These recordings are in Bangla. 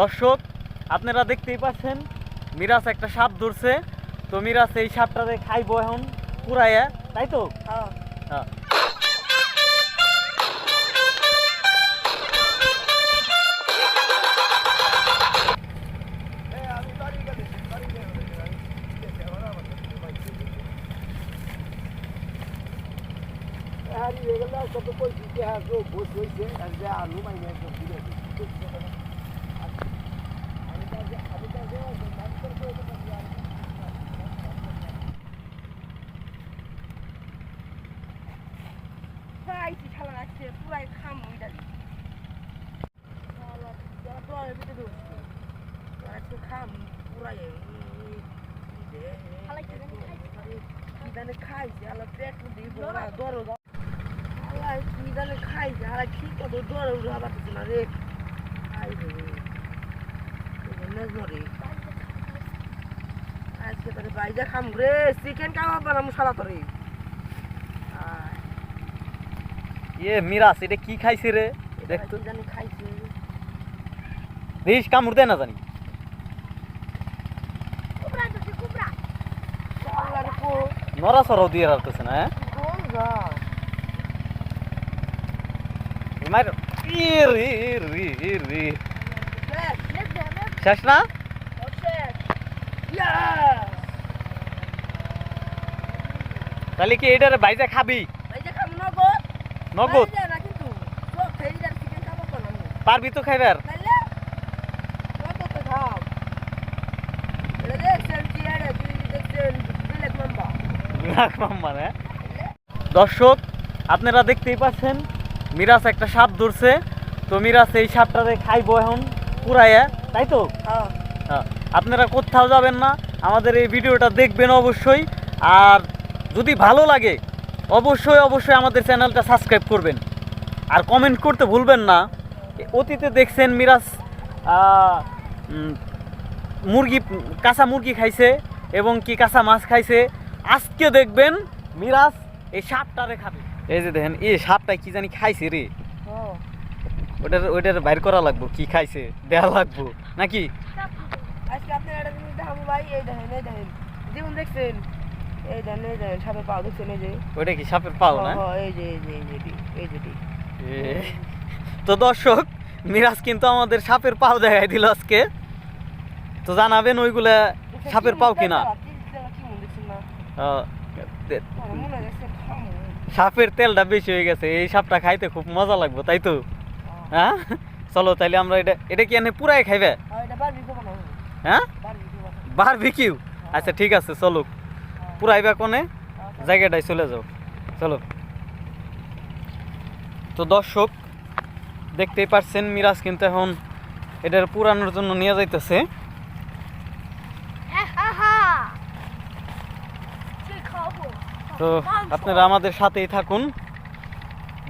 দর্শক আপনারা দেখতেই পাচ্ছেন মিরাজ একটা সাপ ধরছে। তো মিরাজ এই সাপটাতে খাইবো এখন পুরাইয়া, তাই তো? হ্যাঁ। মিরাজ এটা কি খাইছে রে? দেখতো দেশ কামড় দেয় না জানি। নড়া সরাও দিয়ে রাখতেছে না। শেষ না? তাহলে কি এটার বাইজা খাবি? নগদ পারবি তো খাইবার? দর্শক আপনারা দেখতেই পাচ্ছেন মিরাজ একটা সাপ ধরছে। তো মিরাজ এই সাপটাতে খাইবো এখন পুরাইয়া, তাই তো? হ্যাঁ। আপনারা কোথাও যাবেন না, আমাদের এই ভিডিওটা দেখবেন অবশ্যই। আর যদি ভালো লাগে অবশ্যই অবশ্যই আমাদের চ্যানেলটা সাবস্ক্রাইব করবেন আর কমেন্ট করতে ভুলবেন না। অতীতে দেখছেন মিরাজ মুরগি, কাঁচা মুরগি খাইছে এবং কি কাঁচা মাছ খাইছে। আজকে দেখবেন মিরাজ এই সাপটারে খাবে। এই যে দেখেন এই সাপটা কি জানি খাইছে রে। ওটার বাইর করা লাগবো কি খাইছে, দেয়া লাগবো নাকি? ওইটা কি সাপের পাও না? তো দর্শক মিরাজ কিন্তু আমাদের সাপের পাও দেখাই দিল আজকে। তো জানাবেন ওইগুলা সাপের পাও কিনা। সাপের তেলটা বেশি হয়ে গেছে, এই সাপটা খাইতে খুব মজা লাগবে, তাই তো? হ্যাঁ চলো তাইলে আমরা এটা কি এনে পুরাই খাইবে? হ্যাঁ বারবিকিউ। আচ্ছা ঠিক আছে চলো পুরাইবা কোনে জায়গাটায় চলে যাও, চলো। তো দর্শক দেখতেই পাচ্ছেন মিরাজ কিন্তু এখন এটার পুরানোর জন্য নিয়ে যাইতেছে। তো আপনারা আমাদের সাথেই থাকুন,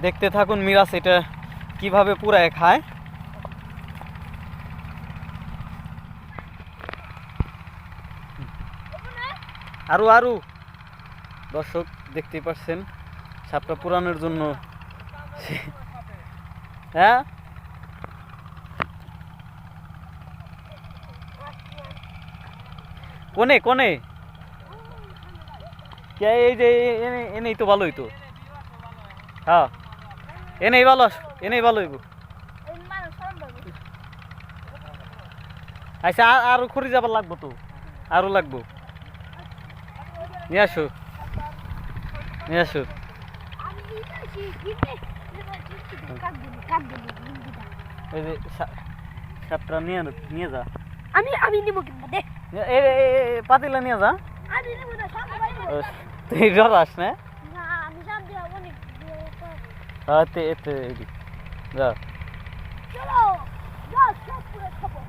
দেখতে থাকুন মিরাজ এটা কিভাবে পুরায় খায়। আরো আরো দর্শক দেখতেই পাচ্ছেন সাপটা পুরানোর জন্য। হ্যাঁ কোনে কোনে এই যে এনেই তো ভালোই তো। হ্যাঁ এনেই ভালো, এনেই ভালো হইব। আচ্ছা আরো খড়ি যাবার লাগবো তো, আরো লাগবো। নিয়ে আসো নিয়ে আসো। এই যে সাপটা নিয়ে যা। আমি নিব কিন্তু দে। পাতিলা নিয়ে যা। আমি নিব না, সব বাইরে। তুই ডরাস না? না আমি সব দিয়ে অনেক। হ্যাঁ এতে যা। চলো যা সব পুরো খাবো।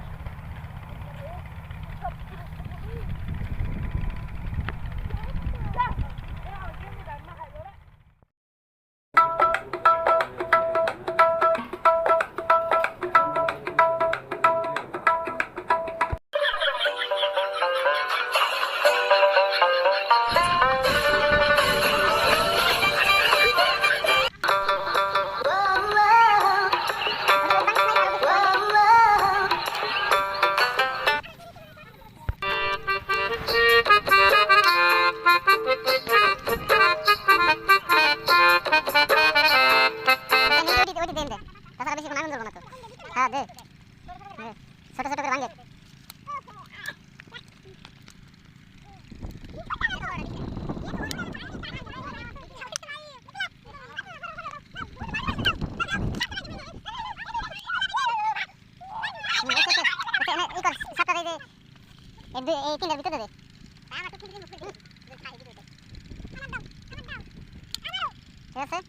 ঠিক আছে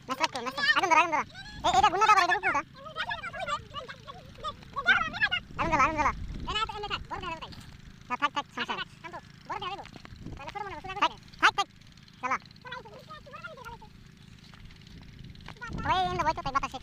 নাচ রাখো নাচ আগুন ধরা এটা গুন্না দাও এটা রূপটা আগুন ধরা এনা তো এমনি থাক বড় দেখাবে তাই না থাক থাক সংসার শান্ত বড় দেখাবে তাহলে ছোট মনে হবে থাক থাক চলা ওই এন্ড বইতো তাই বাতাসে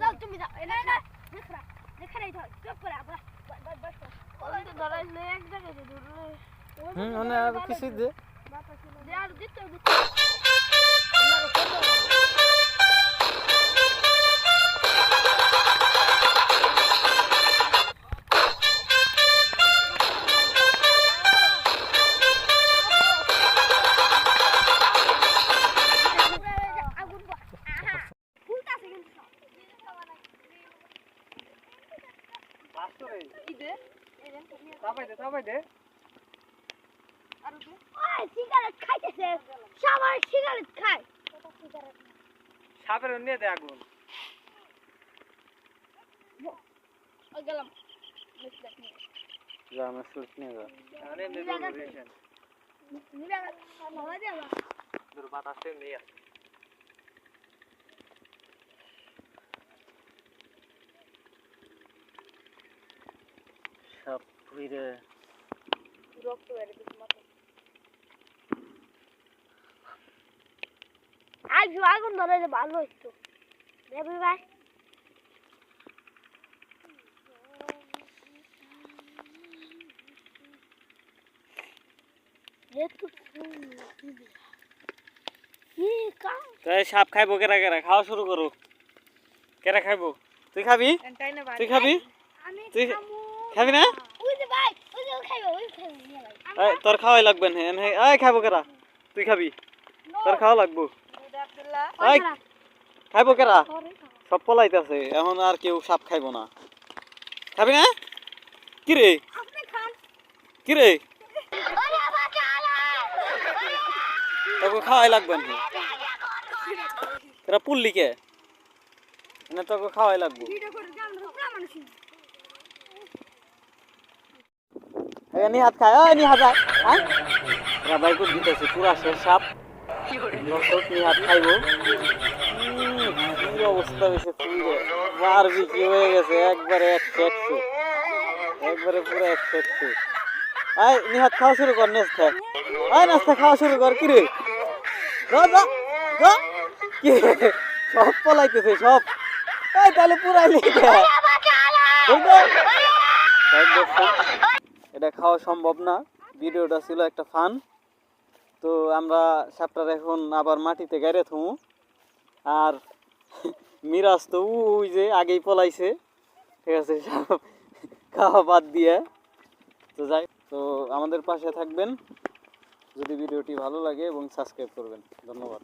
দাও তুমি দাও এনা না দেখরা দেখরা এই ধর চুপ করে আবার বস ওই তো ধরাই নে এক জায়গায় ধরে ওনে আর কিছু দে দে আর দিতে আগুন ফুলতাছে কিন্তু ওই সিগারেট খাইতেছে সবাই সিগারেট খায় সাপের নিয়ে দে আগুন ওই গেলাম যা আমরা সুট নিয়ে যা বাতাসে নিয়ে সব পুইরে আজ আগুন ধরে ভালো হইতো দেবি ভাই সাপ খাইবো কেরা কেরা খাওয়া শুরু করো কেরা খাইবো তুই খাবি তুই খাবি তুই খাবি না তোর খাওয়াই লাগবে না এই খাইবো কেরা তুই খাবি তোর খাওয়া লাগবো এই খাইবো কেরা সব পলাইতেছে এখন আর কেউ সাপ খাইবো না খাবি না কিরে কিরে তোকে খাওয়াই লাগবে না তোরা পুললি কে না তোকে খাওয়াই লাগবো নিহাত খায় নিহাত ভাই করে দিতেছে পুরা শেষ সাপ দর্শক নিহাত খাইবো কি অবস্থা হয়েছে ফুলে মারবি কি হয়ে গেছে একবারে 100 একবারে পুরো 100 আয় নিহাত খাওয়া শুরু কর নেস্তা আয় নাস্তা খাওয়া শুরু কর কিরে কি সব পলাইতেছে সব এই তাহলে পুরাইলি এটা খাওয়া সম্ভব না ভিডিওটা ছিল একটা ফান তো আমরা সাপটার এখন আবার মাটিতে গাড়ে থমু আর মিরাজ তো ওই যে আগেই পলাইছে ঠিক আছে খাওয়া বাদ দিয়ে তো যাই তো আমাদের পাশে থাকবেন যদি ভিডিওটি ভালো লাগে এবং সাবস্ক্রাইব করবেন ধন্যবাদ।